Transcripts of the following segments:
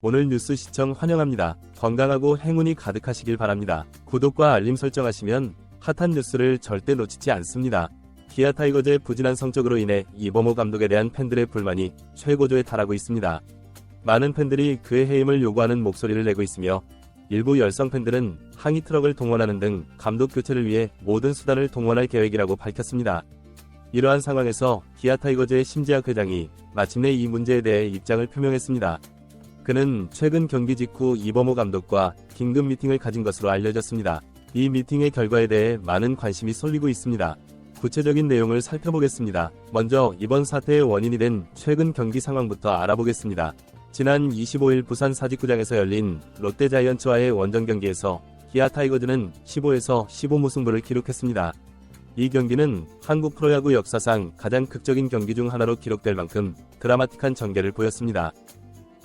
오늘 뉴스 시청 환영합니다. 건강하고 행운이 가득하시길 바랍니다. 구독과 알림 설정하시면 핫한 뉴스를 절대 놓치지 않습니다. 기아 타이거즈의 부진한 성적으로 인해 이범호 감독에 대한 팬들의 불만이 최고조에 달하고 있습니다. 많은 팬들이 그의 해임을 요구하는 목소리를 내고 있으며 일부 열성 팬들은 항의 트럭을 동원하는 등 감독 교체를 위해 모든 수단을 동원할 계획이라고 밝혔습니다. 이러한 상황에서 기아 타이거즈의 심재학 회장이 마침내 이 문제에 대해 입장을 표명했습니다. 그는 최근 경기 직후 이범호 감독과 긴급 미팅을 가진 것으로 알려졌습니다. 이 미팅의 결과에 대해 많은 관심이 쏠리고 있습니다. 구체적인 내용을 살펴보겠습니다. 먼저 이번 사태의 원인이 된 최근 경기 상황부터 알아보겠습니다. 지난 25일 부산 사직구장에서 열린 롯데자이언츠와의 원정 경기에서 기아 타이거즈는 15에서 15 무승부를 기록했습니다. 이 경기는 한국 프로야구 역사상 가장 극적인 경기 중 하나로 기록될 만큼 드라마틱한 전개를 보였습니다.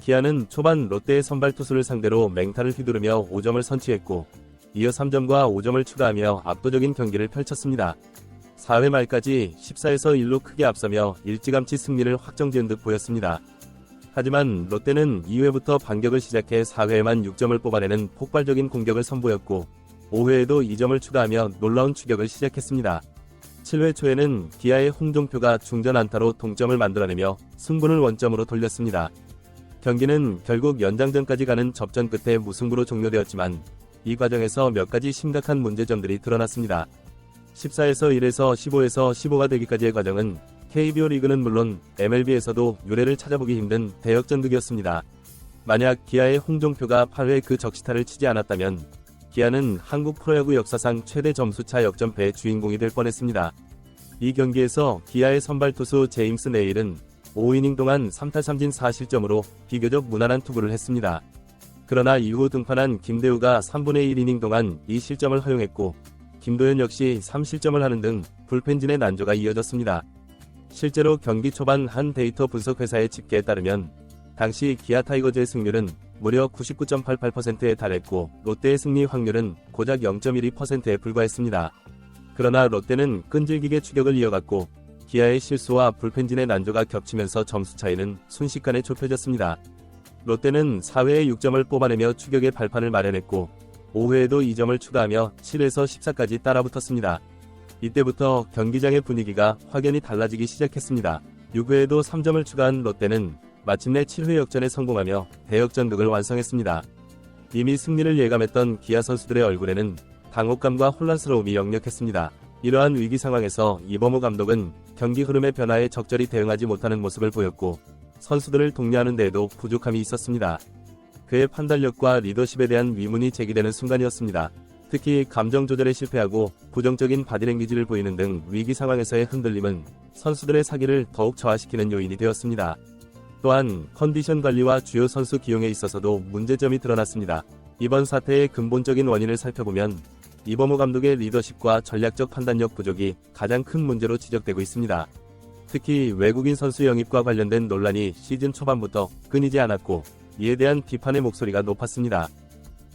기아는 초반 롯데의 선발 투수를 상대로 맹타를 휘두르며 5점을 선취했고 이어 3점과 5점을 추가하며 압도적인 경기를 펼쳤습니다. 4회 말까지 14에서 1로 크게 앞서며 일찌감치 승리를 확정지은 듯 보였습니다. 하지만 롯데는 2회부터 반격을 시작해 4회에만 6점을 뽑아내는 폭발적인 공격을 선보였고 5회에도 2점을 추가하며 놀라운 추격을 시작했습니다. 7회 초에는 기아의 홍종표가 중전 안타로 동점을 만들어내며 승부를 원점으로 돌렸습니다. 경기는 결국 연장전까지 가는 접전 끝에 무승부로 종료되었지만 이 과정에서 몇 가지 심각한 문제점들이 드러났습니다. 14에서 1에서 15에서 15가 되기까지의 과정은 KBO 리그는 물론 MLB에서도 유례를 찾아보기 힘든 대역전극이었습니다. 만약 기아의 홍종표가 8회 그 적시타를 치지 않았다면 기아는 한국 프로야구 역사상 최대 점수차 역전패의 주인공이 될 뻔했습니다. 이 경기에서 기아의 선발 투수 제임스 네일은 5이닝 동안 3타 3진 4실점으로 비교적 무난한 투구를 했습니다. 그러나 이후 등판한 김대우가 3분의 1이닝 동안 2실점을 허용했고 김도현 역시 3실점을 하는 등 불펜진의 난조가 이어졌습니다. 실제로 경기 초반 한 데이터 분석 회사의 집계에 따르면 당시 기아 타이거즈의 승률은 무려 99.88%에 달했고 롯데의 승리 확률은 고작 0.12%에 불과했습니다. 그러나 롯데는 끈질기게 추격을 이어갔고 기아의 실수와 불펜진의 난조가 겹치면서 점수 차이는 순식간에 좁혀졌습니다. 롯데는 4회에 6점을 뽑아내며 추격의 발판을 마련했고 5회에도 2점을 추가하며 7에서 14까지 따라붙었습니다. 이때부터 경기장의 분위기가 확연히 달라지기 시작했습니다. 6회에도 3점을 추가한 롯데는 마침내 7회 역전에 성공하며 대역전극을 완성했습니다. 이미 승리를 예감했던 기아 선수들의 얼굴에는 당혹감과 혼란스러움이 역력했습니다. 이러한 위기 상황에서 이범호 감독은 경기 흐름의 변화에 적절히 대응하지 못하는 모습을 보였고 선수들을 독려하는 데에도 부족함이 있었습니다. 그의 판단력과 리더십에 대한 의문이 제기되는 순간이었습니다. 특히 감정 조절에 실패하고 부정적인 바디랭귀지를 보이는 등 위기 상황에서의 흔들림은 선수들의 사기를 더욱 저하시키는 요인이 되었습니다. 또한 컨디션 관리와 주요 선수 기용에 있어서도 문제점이 드러났습니다. 이번 사태의 근본적인 원인을 살펴보면 이범호 감독의 리더십과 전략적 판단력 부족이 가장 큰 문제로 지적되고 있습니다. 특히 외국인 선수 영입과 관련된 논란이 시즌 초반부터 끊이지 않았고 이에 대한 비판의 목소리가 높았습니다.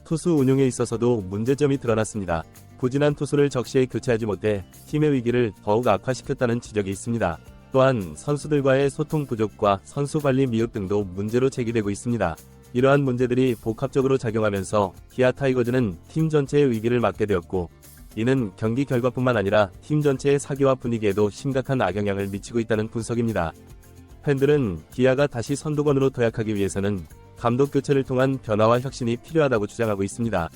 투수 운용에 있어서도 문제점이 드러났습니다. 부진한 투수를 적시에 교체하지 못해 팀의 위기를 더욱 악화시켰다는 지적이 있습니다. 또한 선수들과의 소통 부족과 선수 관리 미흡 등도 문제로 제기되고 있습니다. 이러한 문제들이 복합적으로 작용하면서 기아 타이거즈는 팀 전체의 위기를 맞게 되었고 이는 경기 결과뿐만 아니라 팀 전체의 사기와 분위기에도 심각한 악영향을 미치고 있다는 분석입니다. 팬들은 기아가 다시 선두권으로 도약하기 위해서는 감독 교체를 통한 변화와 혁신이 필요하다고 주장하고 있습니다.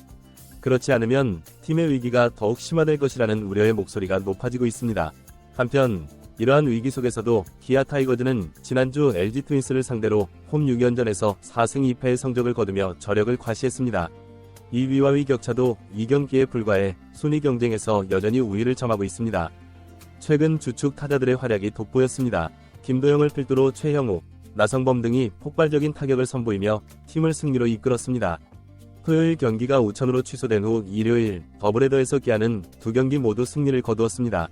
그렇지 않으면 팀의 위기가 더욱 심화될 것이라는 우려의 목소리가 높아지고 있습니다. 한편 이러한 위기 속에서도 기아 타이거즈는 지난주 LG 트윈스를 상대로 홈 6연전에서 4승 2패의 성적을 거두며 저력을 과시했습니다. 2위와 위 격차도 2경기에 불과해 순위 경쟁에서 여전히 우위를 점하고 있습니다. 최근 주축 타자들의 활약이 돋보였습니다. 김도영을 필두로 최형우, 나성범 등이 폭발적인 타격을 선보이며 팀을 승리로 이끌었습니다. 토요일 경기가 우천으로 취소된 후 일요일 더블헤더에서 기아는 두 경기 모두 승리를 거두었습니다.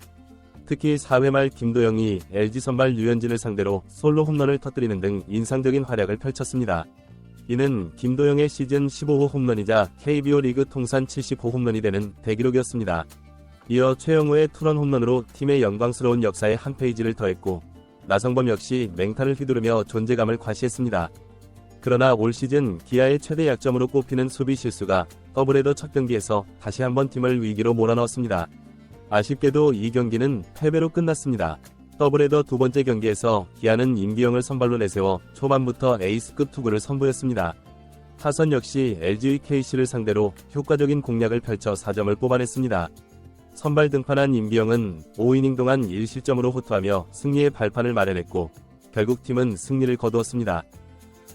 특히 4회 말 김도영이 LG 선발 류현진을 상대로 솔로 홈런을 터뜨리는 등 인상적인 활약을 펼쳤습니다. 이는 김도영의 시즌 15호 홈런이자 KBO 리그 통산 70호 홈런이 되는 대기록이었습니다. 이어 최영우의 투런 홈런으로 팀의 영광스러운 역사에 한 페이지를 더했고 나성범 역시 맹타를 휘두르며 존재감을 과시했습니다. 그러나 올 시즌 기아의 최대 약점으로 꼽히는 수비 실수가 더블헤더 첫 경기에서 다시 한번 팀을 위기로 몰아넣었습니다. 아쉽게도 이 경기는 패배로 끝났습니다. 더블헤더 두 번째 경기에서 기아는 임기영을 선발로 내세워 초반부터 에이스급 투구를 선보였습니다. 타선 역시 LG KC를 상대로 효과적인 공략을 펼쳐 4점을 뽑아냈습니다. 선발 등판한 임기영은 5이닝 동안 1실점으로 호투하며 승리의 발판을 마련했고 결국 팀은 승리를 거두었습니다.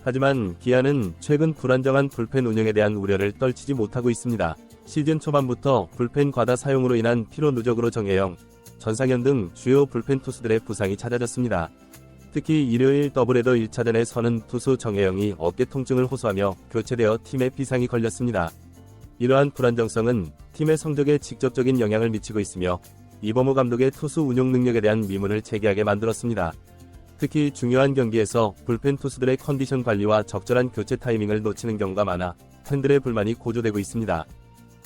하지만 기아는 최근 불안정한 불펜 운영에 대한 우려를 떨치지 못하고 있습니다. 시즌 초반부터 불펜 과다 사용으로 인한 피로 누적으로 정혜영, 전상현 등 주요 불펜 투수들의 부상이 잦아졌습니다. 특히 일요일 더블헤더 1차전에 서는 투수 정혜영이 어깨 통증을 호소하며 교체되어 팀에 비상이 걸렸습니다. 이러한 불안정성은 팀의 성적에 직접적인 영향을 미치고 있으며 이범호 감독의 투수 운용 능력에 대한 미문을 제기하게 만들었습니다. 특히 중요한 경기에서 불펜 투수들의 컨디션 관리와 적절한 교체 타이밍을 놓치는 경우가 많아 팬들의 불만이 고조되고 있습니다.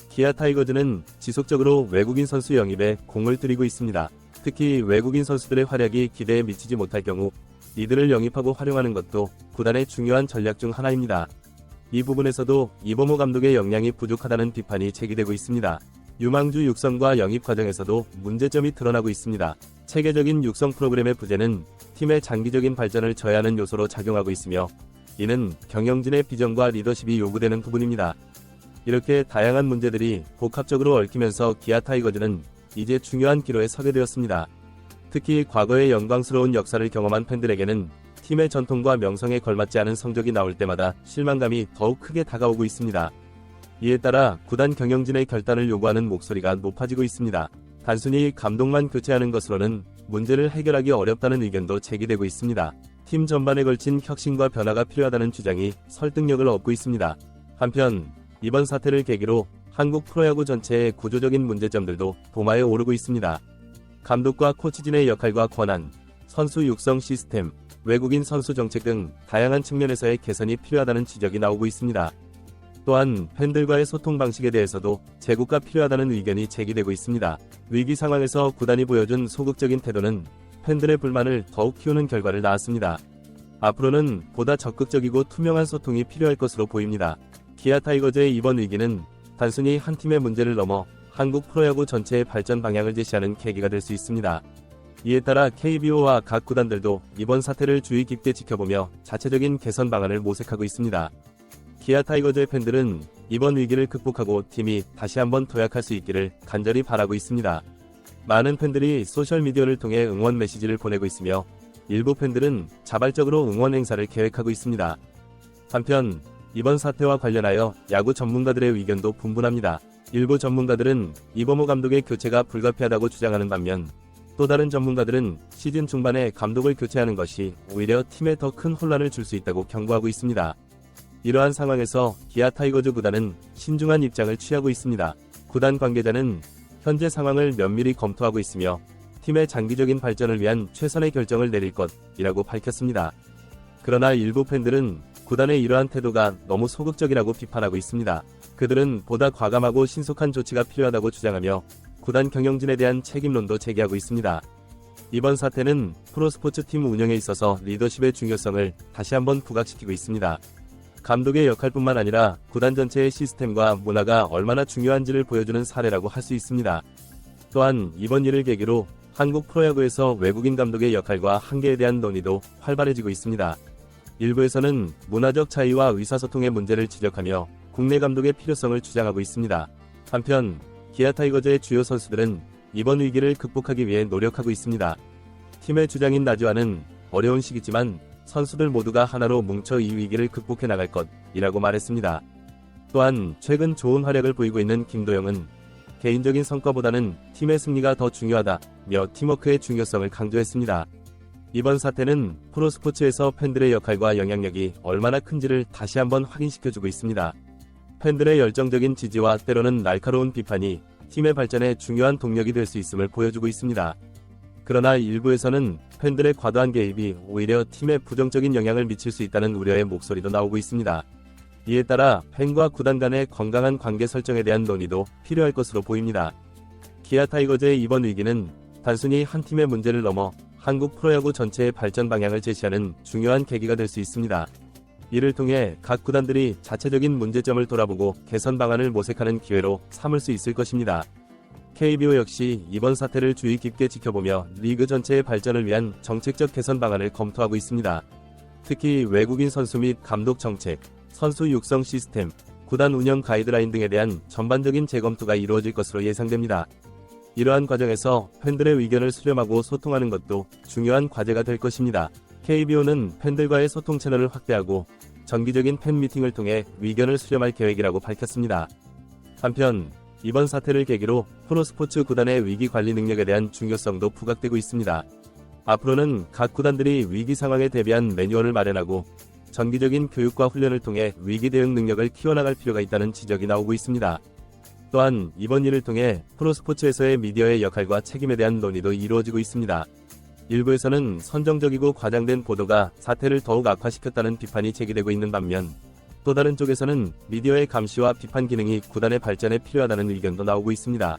기아 타이거즈는 지속적으로 외국인 선수 영입에 공을 들이고 있습니다. 특히 외국인 선수들의 활약이 기대에 미치지 못할 경우 이들을 영입하고 활용하는 것도 구단의 중요한 전략 중 하나입니다. 이 부분에서도 이범호 감독의 역량이 부족하다는 비판이 제기되고 있습니다. 유망주 육성과 영입 과정에서도 문제점이 드러나고 있습니다. 체계적인 육성 프로그램의 부재는 팀의 장기적인 발전을 저해하는 요소로 작용하고 있으며 이는 경영진의 비전과 리더십이 요구되는 부분입니다. 이렇게 다양한 문제들이 복합적으로 얽히면서 기아 타이거즈는 이제 중요한 기로에 서게 되었습니다. 특히 과거의 영광스러운 역사를 경험한 팬들에게는 팀의 전통과 명성에 걸맞지 않은 성적이 나올 때마다 실망감이 더욱 크게 다가오고 있습니다. 이에 따라 구단 경영진의 결단을 요구하는 목소리가 높아지고 있습니다. 단순히 감독만 교체하는 것으로는 문제를 해결하기 어렵다는 의견도 제기되고 있습니다. 팀 전반에 걸친 혁신과 변화가 필요하다는 주장이 설득력을 얻고 있습니다. 한편 이번 사태를 계기로 한국 프로야구 전체의 구조적인 문제점들도 도마에 오르고 있습니다. 감독과 코치진의 역할과 권한, 선수 육성 시스템, 외국인 선수 정책 등 다양한 측면에서의 개선이 필요하다는 지적이 나오고 있습니다. 또한 팬들과의 소통 방식에 대해서도 재고가 필요하다는 의견이 제기되고 있습니다. 위기 상황에서 구단이 보여준 소극적인 태도는 팬들의 불만을 더욱 키우는 결과를 낳았습니다. 앞으로는 보다 적극적이고 투명한 소통이 필요할 것으로 보입니다. 기아 타이거즈의 이번 위기는 단순히 한 팀의 문제를 넘어 한국 프로야구 전체의 발전 방향을 제시하는 계기가 될 수 있습니다. 이에 따라 KBO와 각 구단들도 이번 사태를 주의 깊게 지켜보며 자체적인 개선 방안을 모색하고 있습니다. 기아 타이거즈의 팬들은 이번 위기를 극복하고 팀이 다시 한번 도약할 수 있기를 간절히 바라고 있습니다. 많은 팬들이 소셜미디어를 통해 응원 메시지를 보내고 있으며 일부 팬들은 자발적으로 응원 행사를 계획하고 있습니다. 한편 이번 사태와 관련하여 야구 전문가들의 의견도 분분합니다. 일부 전문가들은 이범호 감독의 교체가 불가피하다고 주장하는 반면 또 다른 전문가들은 시즌 중반에 감독을 교체하는 것이 오히려 팀에 더 큰 혼란을 줄 수 있다고 경고하고 있습니다. 이러한 상황에서 기아 타이거즈 구단은 신중한 입장을 취하고 있습니다. 구단 관계자는 현재 상황을 면밀히 검토하고 있으며 팀의 장기적인 발전을 위한 최선의 결정을 내릴 것이라고 밝혔습니다. 그러나 일부 팬들은 구단의 이러한 태도가 너무 소극적이라고 비판하고 있습니다. 그들은 보다 과감하고 신속한 조치가 필요하다고 주장하며 구단 경영진에 대한 책임론도 제기하고 있습니다. 이번 사태는 프로스포츠 팀 운영에 있어서 리더십의 중요성을 다시 한번 부각시키고 있습니다. 감독의 역할뿐만 아니라 구단 전체의 시스템과 문화가 얼마나 중요한지를 보여주는 사례라고 할 수 있습니다. 또한 이번 일을 계기로 한국 프로야구에서 외국인 감독의 역할과 한계에 대한 논의도 활발해지고 있습니다. 일부에서는 문화적 차이와 의사소통의 문제를 지적하며 국내 감독의 필요성을 주장하고 있습니다. 한편 기아 타이거즈의 주요 선수들은 이번 위기를 극복하기 위해 노력하고 있습니다. 팀의 주장인 나주환은 어려운 시기지만 선수들 모두가 하나로 뭉쳐 이 위기를 극복해 나갈 것이라고 말했습니다. 또한 최근 좋은 활약을 보이고 있는 김도영은 개인적인 성과보다는 팀의 승리가 더 중요하다며 팀워크의 중요성을 강조했습니다. 이번 사태는 프로스포츠에서 팬들의 역할과 영향력이 얼마나 큰지를 다시 한번 확인시켜주고 있습니다. 팬들의 열정적인 지지와 때로는 날카로운 비판이 팀의 발전에 중요한 동력이 될 수 있음을 보여주고 있습니다. 그러나 일부에서는 팬들의 과도한 개입이 오히려 팀에 부정적인 영향을 미칠 수 있다는 우려의 목소리도 나오고 있습니다. 이에 따라 팬과 구단 간의 건강한 관계 설정에 대한 논의도 필요할 것으로 보입니다. 기아 타이거즈의 이번 위기는 단순히 한 팀의 문제를 넘어 한국 프로야구 전체의 발전 방향을 제시하는 중요한 계기가 될 수 있습니다. 이를 통해 각 구단들이 자체적인 문제점을 돌아보고 개선 방안을 모색하는 기회로 삼을 수 있을 것입니다. KBO 역시 이번 사태를 주의 깊게 지켜보며 리그 전체의 발전을 위한 정책적 개선 방안을 검토하고 있습니다. 특히 외국인 선수 및 감독 정책, 선수 육성 시스템, 구단 운영 가이드라인 등에 대한 전반적인 재검토가 이루어질 것으로 예상됩니다. 이러한 과정에서 팬들의 의견을 수렴하고 소통하는 것도 중요한 과제가 될 것입니다. KBO는 팬들과의 소통 채널을 확대하고 정기적인 팬 미팅을 통해 의견을 수렴할 계획이라고 밝혔습니다. 한편 이번 사태를 계기로 프로스포츠 구단의 위기 관리 능력에 대한 중요성도 부각되고 있습니다. 앞으로는 각 구단들이 위기 상황에 대비한 매뉴얼을 마련하고 정기적인 교육과 훈련을 통해 위기 대응 능력을 키워나갈 필요가 있다는 지적이 나오고 있습니다. 또한 이번 일을 통해 프로스포츠에서의 미디어의 역할과 책임에 대한 논의도 이루어지고 있습니다. 일부에서는 선정적이고 과장된 보도가 사태를 더욱 악화시켰다는 비판이 제기되고 있는 반면 또 다른 쪽에서는 미디어의 감시와 비판 기능이 구단의 발전에 필요하다는 의견도 나오고 있습니다.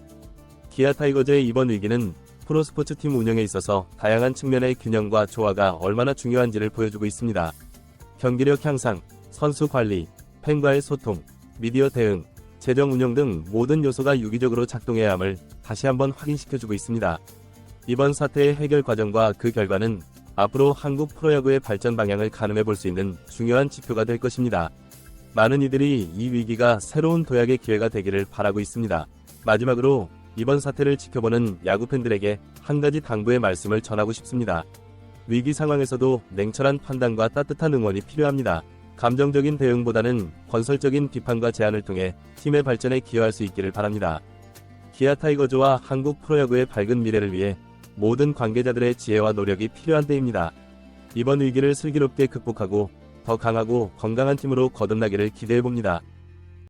기아 타이거즈의 이번 위기는 프로스포츠 팀 운영에 있어서 다양한 측면의 균형과 조화가 얼마나 중요한지를 보여주고 있습니다. 경기력 향상, 선수 관리, 팬과의 소통, 미디어 대응, 재정 운영 등 모든 요소가 유기적으로 작동해야 함을 다시 한번 확인시켜주고 있습니다. 이번 사태의 해결 과정과 그 결과는 앞으로 한국 프로야구의 발전 방향을 가늠해 볼 수 있는 중요한 지표가 될 것입니다. 많은 이들이 이 위기가 새로운 도약의 기회가 되기를 바라고 있습니다. 마지막으로 이번 사태를 지켜보는 야구 팬들에게 한 가지 당부의 말씀을 전하고 싶습니다. 위기 상황에서도 냉철한 판단과 따뜻한 응원이 필요합니다. 감정적인 대응보다는 건설적인 비판과 제안을 통해 팀의 발전에 기여할 수 있기를 바랍니다. 기아 타이거즈와 한국 프로야구의 밝은 미래를 위해 모든 관계자들의 지혜와 노력이 필요한 때입니다. 이번 위기를 슬기롭게 극복하고 더 강하고 건강한 팀으로 거듭나기를 기대해봅니다.